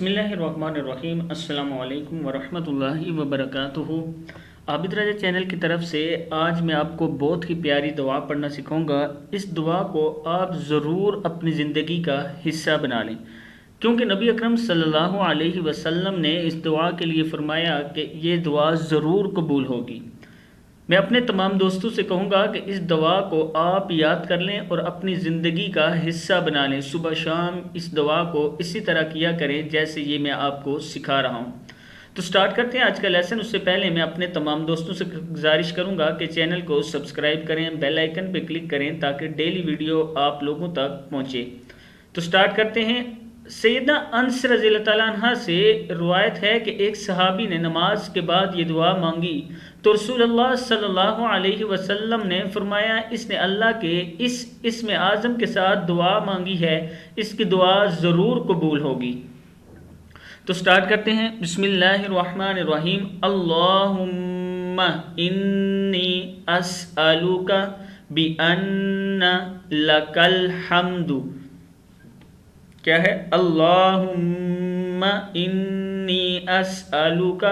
بسم اللہ الرحمن الرحیم۔ السلام علیکم ورحمۃ اللہ وبرکاتہ۔ عابد راجہ چینل کی طرف سے آج میں آپ کو بہت ہی پیاری دعا پڑھنا سکھاؤں گا۔ اس دعا کو آپ ضرور اپنی زندگی کا حصہ بنا لیں، کیونکہ نبی اکرم صلی اللہ علیہ وسلم نے اس دعا کے لیے فرمایا کہ یہ دعا ضرور قبول ہوگی۔ میں اپنے تمام دوستوں سے کہوں گا کہ اس دعا کو آپ یاد کر لیں اور اپنی زندگی کا حصہ بنا لیں۔ صبح شام اس دعا کو اسی طرح کیا کریں جیسے یہ میں آپ کو سکھا رہا ہوں۔ تو سٹارٹ کرتے ہیں آج کا لیسن۔ اس سے پہلے میں اپنے تمام دوستوں سے گزارش کروں گا کہ چینل کو سبسکرائب کریں، بیل آئیکن پہ کلک کریں تاکہ ڈیلی ویڈیو آپ لوگوں تک پہنچے۔ تو سٹارٹ کرتے ہیں۔ سیدنا انس رضی اللہ تعالیٰ عنہ سے روایت ہے کہ ایک صحابی نے نماز کے بعد یہ دعا مانگی تو رسول اللہ صلی اللہ علیہ وسلم نے فرمایا اس نے اللہ کے اس اسم اعظم کے ساتھ دعا مانگی ہے، اس کی دعا ضرور قبول ہوگی۔ تو سٹارٹ کرتے ہیں۔ بسم اللہ الرحمن الرحیم۔ اللہم انی اسألک بأن لک الحمد۔ کیا ہے؟ اللہم انی اسألک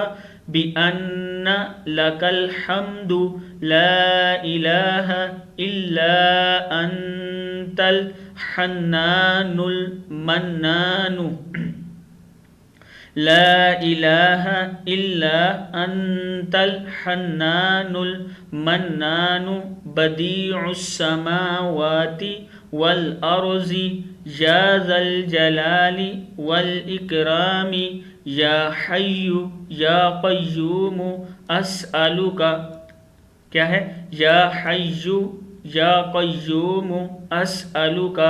بأن لک الحمد لا الہ الا انت الحنان المنان۔ لا الہ الا انت الحنان المنان بدیع السماوات والارض یا ذا الجلال والاکرام یا حی یا قیوم اسألک۔ کیا ہے؟ یا حی یا قیوم اسألک۔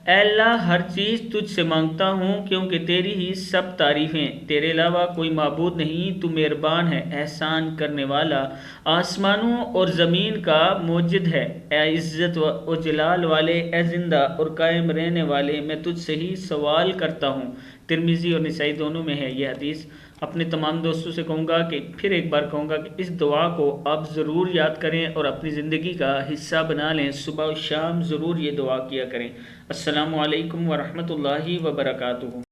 اے اللہ ہر چیز تجھ سے مانگتا ہوں کیونکہ تیری ہی سب تعریفیں، تیرے علاوہ کوئی معبود نہیں، تو مہربان ہے، احسان کرنے والا، آسمانوں اور زمین کا موجد ہے۔ اے عزت و جلال والے، اے زندہ اور قائم رہنے والے، میں تجھ سے ہی سوال کرتا ہوں۔ ترمذی اور نسائی دونوں میں ہے یہ حدیث۔ اپنے تمام دوستوں سے کہوں گا کہ پھر ایک بار کہوں گا کہ اس دعا کو آپ ضرور یاد کریں اور اپنی زندگی کا حصہ بنا لیں۔ صبح و شام ضرور یہ دعا کیا کریں۔ السلام علیکم ورحمۃ اللہ وبرکاتہ۔